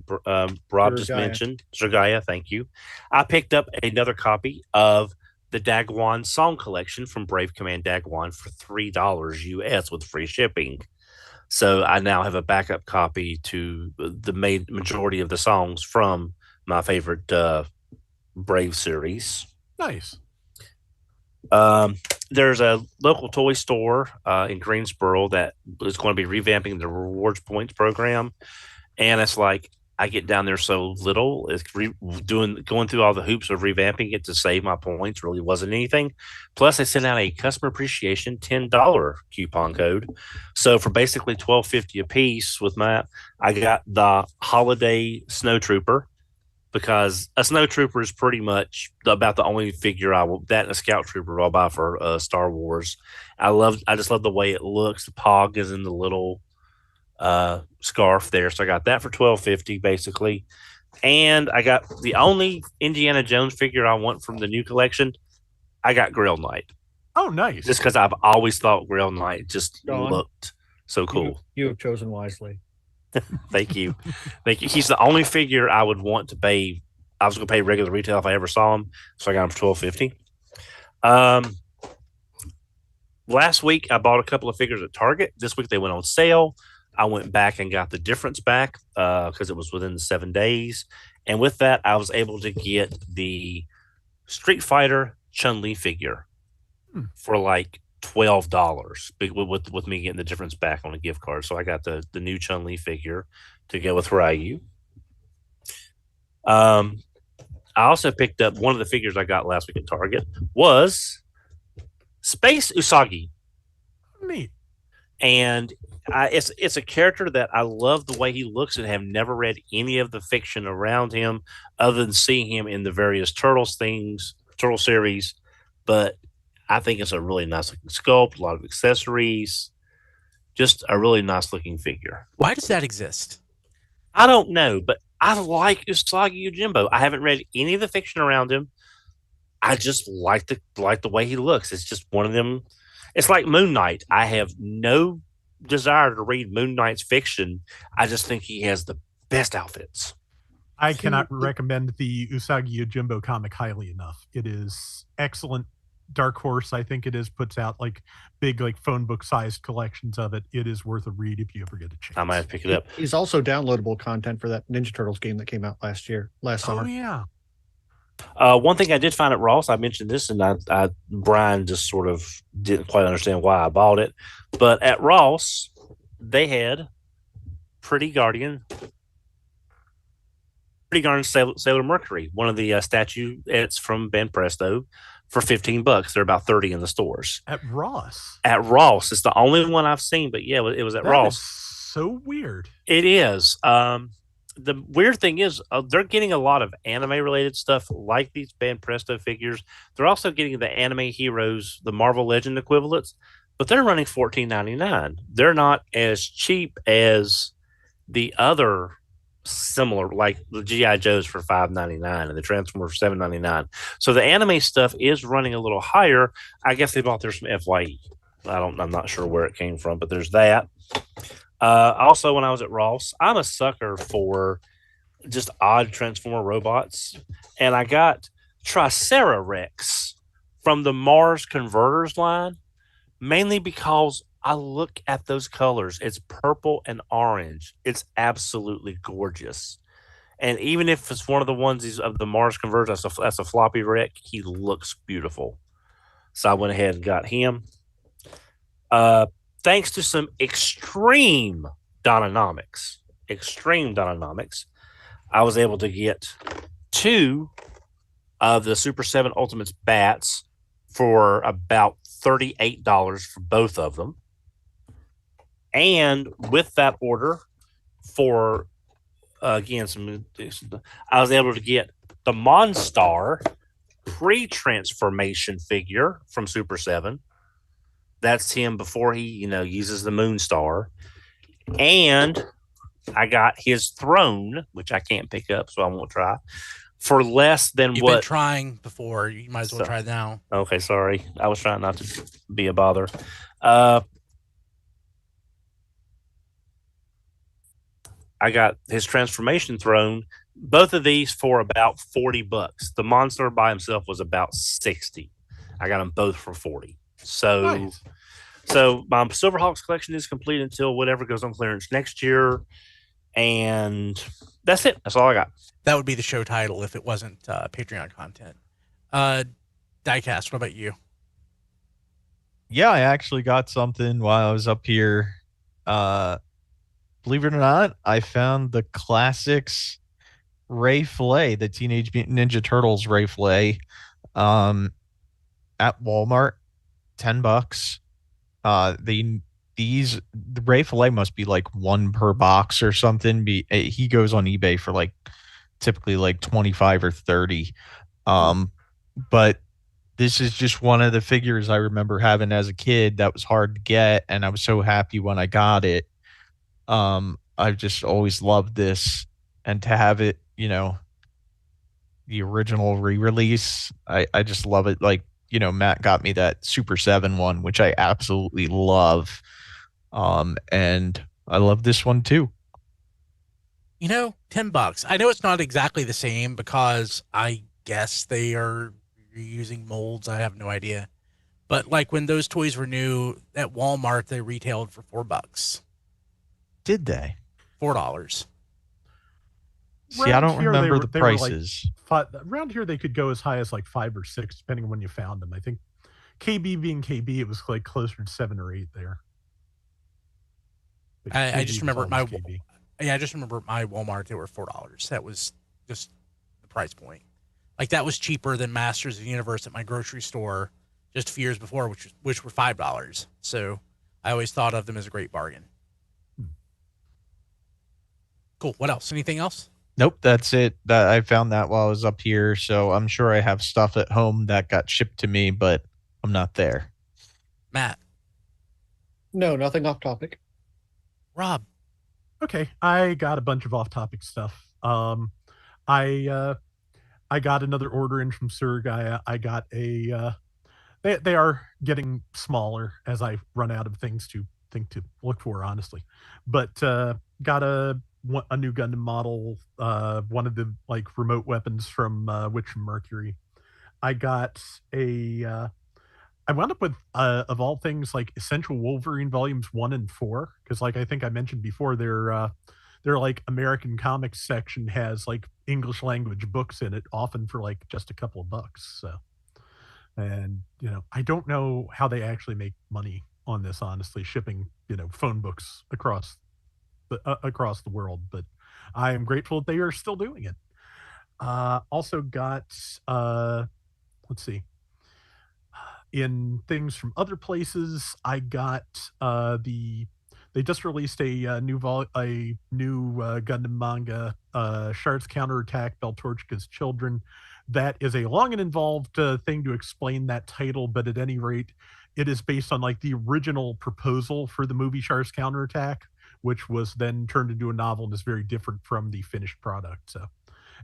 Rob just mentioned, Sergaia, thank you. I picked up another copy of the Dagwan Song Collection from Brave Command Dagwan for $3 US with free shipping. So I now have a backup copy to the majority of the songs from my favorite Brave series. Nice. There's a local toy store in Greensboro that is going to be revamping the rewards points program, and it's like I get down there so little. It's going through all the hoops of revamping it to save my points really wasn't anything. Plus, they sent out a customer appreciation $10 coupon code. So for basically $12.50 a piece with Matt, I got the Holiday Snow Trooper, because a snow trooper is pretty much about the only figure I will, that and a scout trooper I'll buy for Star Wars. I just love the way it looks. The Pog is in the little scarf there, so I got that for $12.50 basically. And I got the only Indiana Jones figure I want from the new collection. I got Grail Knight. Oh, nice. Just because I've always thought Grail Knight just John, looked so cool. You have chosen wisely. Thank you. Thank you. He's the only figure I would want to pay. I was going to pay regular retail if I ever saw him, so I got him for $12.50. Last week, I bought a couple of figures at Target. This week, they went on sale. I went back and got the difference back because it was within the 7 days. And with that, I was able to get the Street Fighter Chun-Li figure for like $12 with me getting the difference back on a gift card. So I got the new Chun-Li figure to go with Ryu. I also picked up one of the figures I got last week at Target was Space Usagi. Neat. And it's a character that I love the way he looks and have never read any of the fiction around him other than seeing him in the various Turtle series. But I think it's a really nice looking sculpt, a lot of accessories, just a really nice looking figure. Why does that exist? I don't know, but I like Usagi Yojimbo. I haven't read any of the fiction around him. I just like the way he looks. It's just one of them. It's like Moon Knight. I have no desire to read Moon Knight's fiction. I just think he has the best outfits. I cannot recommend the Usagi Yojimbo comic highly enough. It is excellent. Dark Horse, I think it is, puts out like big, like phone book sized collections of it. It is worth a read if you ever get a chance. I might have to pick it up. He's also downloadable content for that Ninja Turtles game that came out last summer. Oh yeah. One thing I did find at Ross, I mentioned this, and Brian just sort of didn't quite understand why I bought it. But at Ross, they had Pretty Guardian Sailor Mercury, one of the statuettes from Ben Presto, for $15. They're about 30 in the stores. At Ross. At Ross, it's the only one I've seen, but yeah, it was at Ross. So weird. It is. The weird thing is they're getting a lot of anime related stuff like these Ben Presto figures. They're also getting the anime heroes, the Marvel Legend equivalents, but they're running $14.99. They're not as cheap as the other similar, like the G.I. Joes for $5.99 and the Transformers for $7.99. So the anime stuff is running a little higher. I guess they bought theirs from FYE. I'm not sure where it came from, but there's that. Also, when I was at Ross, I'm a sucker for just odd Transformer robots, and I got Triceratops from the Mars Converters line, mainly because I look at those colors. It's purple and orange. It's absolutely gorgeous. And even if it's one of the onesies of the Mars Converters, that's a floppy wreck, he looks beautiful. So I went ahead and got him. Thanks to some extreme Dynanomics, I was able to get 2 of the Super 7 Ultimates bats for about $38 for both of them. And with that order, for I was able to get the Monstar pre-transformation figure from Super 7. That's him before he, uses the Moonstar. And I got his throne, which I can't pick up, so I won't try, for less than You've been trying before. You might as well try it now. Okay, sorry. I was trying not to be a bother. I got his transformation throne. Both of these for about $40. The monster by himself was about $60. I got them both for $40. Nice. So my Silverhawks collection is complete until whatever goes on clearance next year, and that's it. That's all I got. That would be the show title if it wasn't Patreon content. Diecast, what about you? Yeah, I actually got something while I was up here. Believe it or not, I found the classics Ray Fillet, the Teenage Mutant Ninja Turtles Ray Fillet, at Walmart, $10. The Ray Fillet must be like 1 per box or something. He goes on eBay for like typically like 25 or 30. But this is just one of the figures I remember having as a kid that was hard to get, and I was so happy when I got it. I've just always loved this, and to have it, the original re-release, I just love it. Like, Matt got me that Super 7 one, which I absolutely love. And I love this one too. $10. I know it's not exactly the same because I guess they are using molds. I have no idea. But like when those toys were new at Walmart, they retailed for $4. Did they? $4. See, I don't remember the they were prices. Around here, they could go as high as like 5 or 6, depending on when you found them. I think KB being KB, it was like closer to 7 or 8 there. I just remember I just remember my Walmart, they were $4. That was just the price point. Like that was cheaper than Masters of the Universe at my grocery store just a few years before, which were $5. So I always thought of them as a great bargain. Cool. What else? Anything else? Nope, that's it. That I found that while I was up here, so I'm sure I have stuff at home that got shipped to me, but I'm not there. Matt. No, nothing off topic. Rob. Okay, I got a bunch of off-topic stuff. I got another order in from Surg. I got a. They are getting smaller as I run out of things to look for, honestly. But got a new Gundam model, one of the like remote weapons from Witch from Mercury. I got a. I wound up with, of all things, like Essential Wolverine volumes 1 and 4, because like I think I mentioned before, their like American comics section has like English language books in it, often for like just a couple of bucks. So, and I don't know how they actually make money on this, honestly, shipping phone books across the world, but I am grateful that they are still doing it. Also got let's see. In things from other places, I got they just released a new Gundam manga, Shards Counterattack, Beltorchika's Children. That is a long and involved thing to explain that title, but at any rate, it is based on like the original proposal for the movie Shards Counterattack, which was then turned into a novel and is very different from the finished product. So,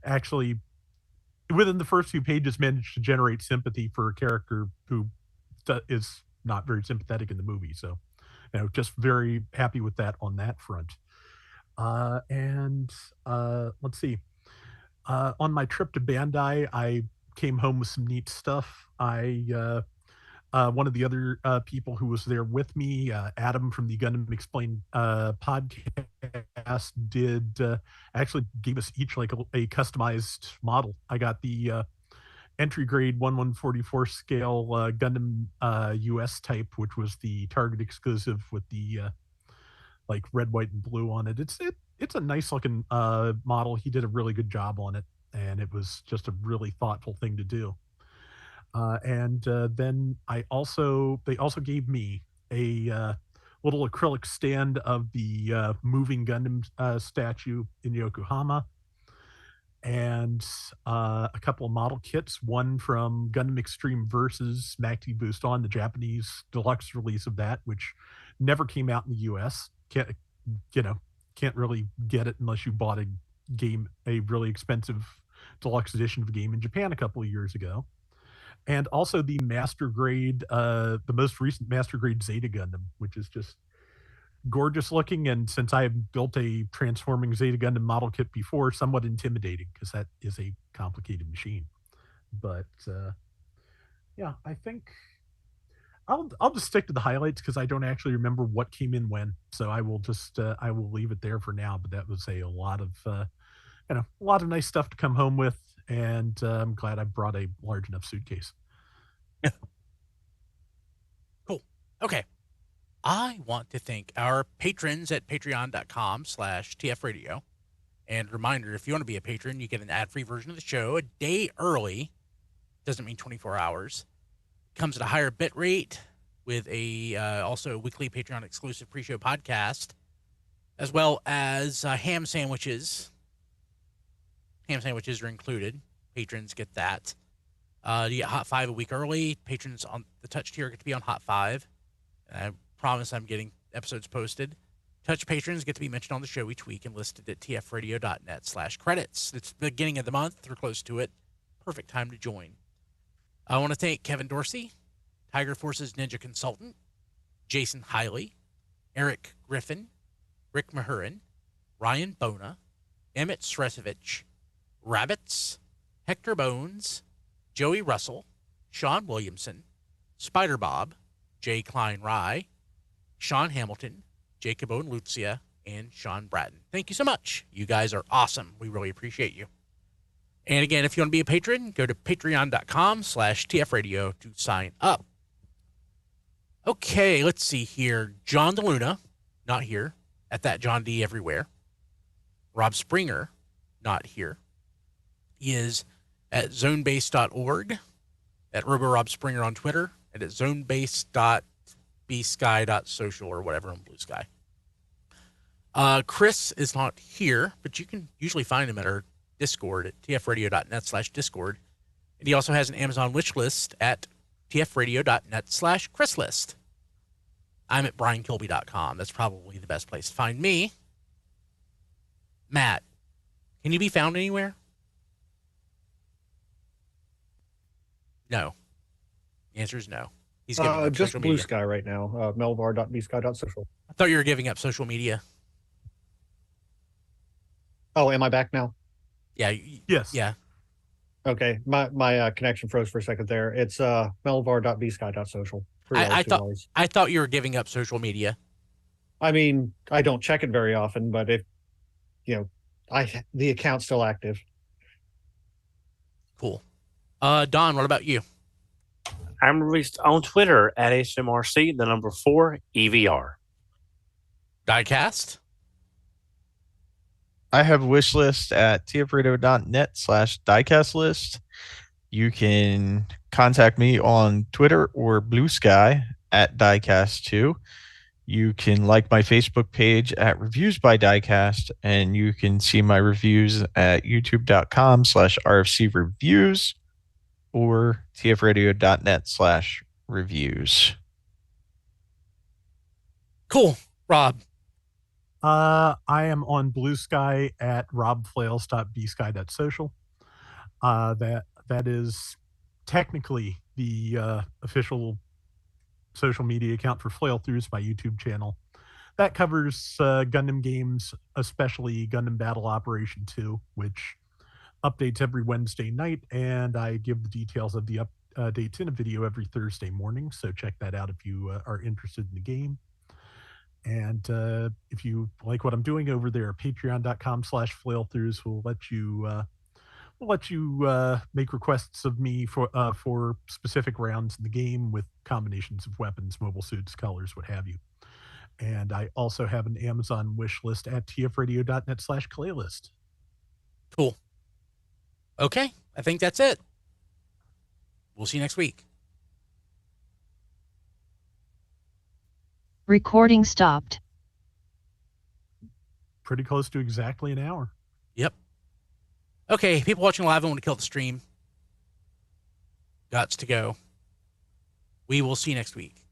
actually, within the first few pages, managed to generate sympathy for a character who is not very sympathetic in the movie. So, just very happy with that on that front. And let's see. On my trip to Bandai, I came home with some neat stuff. One of the other people who was there with me, Adam from the Gundam Explained podcast, did actually gave us each like a customized model. I got the entry grade 1144 scale Gundam US type, which was the Target exclusive with the like red, white, and blue on it. It's a nice looking model. He did a really good job on it, and it was just a really thoughtful thing to do. And then they also gave me a little acrylic stand of the moving Gundam statue in Yokohama, and a couple of model kits. One from Gundam Extreme Versus Macti Boost On, the Japanese deluxe release of that, which never came out in the U.S. Can't really get it unless you bought a really expensive deluxe edition of a game in Japan a couple of years ago. And also the master grade, the most recent master grade Zeta Gundam, which is just gorgeous looking. And since I have built a transforming Zeta Gundam model kit before, somewhat intimidating because that is a complicated machine. But yeah, I think I'll just stick to the highlights because I don't actually remember what came in when. So I will just I will leave it there for now. But that was a lot of nice stuff to come home with. And I'm glad I brought a large enough suitcase. Cool. Okay. I want to thank our patrons at patreon.com/tfradio. And reminder, if you want to be a patron, you get an ad-free version of the show a day early. Doesn't mean 24 hours. Comes at a higher bit rate with also a weekly Patreon exclusive pre-show podcast, as well as ham sandwiches Ham sandwiches are included. Patrons get that. You get Hot 5 a week early. Patrons on the Touch tier get to be on Hot 5. I promise I'm getting episodes posted. Touch patrons get to be mentioned on the show each week and listed at tfradio.net/credits. It's the beginning of the month. We're close to it. Perfect time to join. I want to thank Kevin Dorsey, Tiger Force's Ninja Consultant, Jason Hiley, Eric Griffin, Rick Mahurin, Ryan Bona, Emmett Sresovich, Rabbits, Hector Bones, Joey Russell, Sean Williamson, Spider Bob, Jay Klein Rye, Sean Hamilton, Jacob Owen Lucia, and Sean Bratton. Thank you so much. You guys are awesome. We really appreciate you. And again, if you want to be a patron, go to patreon.com/tfradio to sign up. Okay, let's see here. John DeLuna, not here. At that John D everywhere. Rob Springer, not here. He is at zonebase.org, at RoboRobSpringer on Twitter, and at zonebase.bsky.social or whatever on Blue Sky. Chris is not here, but you can usually find him at our Discord at tfradio.net/Discord. And he also has an Amazon wish list at tfradio.net/ChrisList. I'm at briankilby.com. That's probably the best place to find me. Matt, can you be found anywhere? No. The answer is no. He's giving up just social Blue media. Sky right now. melvar.bsky.social. I thought you were giving up social media. Oh, am I back now? Yeah. Yes. Yeah. Okay, my connection froze for a second there. It's melvar.bsky.social. I thought you were giving up social media. I mean, I don't check it very often, but if the account's still active. Cool. Don, what about you? I'm released on Twitter at HMRC, the number 4 EVR. Diecast? I have a wish list at tfradio.net/diecast list. You can contact me on Twitter or Blue Sky at diecast2. You can like my Facebook page at Reviews by Diecast, and you can see my reviews at youtube.com/RFC Reviews or tfradio.net/reviews. Cool. Rob? I am on Blue Sky at robflails.bsky.social. That is technically the official social media account for Flail Throughs, my YouTube channel. That covers Gundam games, especially Gundam Battle Operation 2, which updates every Wednesday night, and I give the details of the updates in a video every Thursday morning, so check that out if you are interested in the game. And if you like what I'm doing over there, patreon.com/flailthroughs will let you make requests of me for specific rounds in the game with combinations of weapons, mobile suits, colors, what have you. And I also have an Amazon wish list at tfradio.net/playlist. Cool. Okay, I think that's it. We'll see you next week. Recording stopped. Pretty close to exactly an hour. Yep. Okay, people watching live, I want to kill the stream. Gots to go. We will see you next week.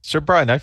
So, Brian, I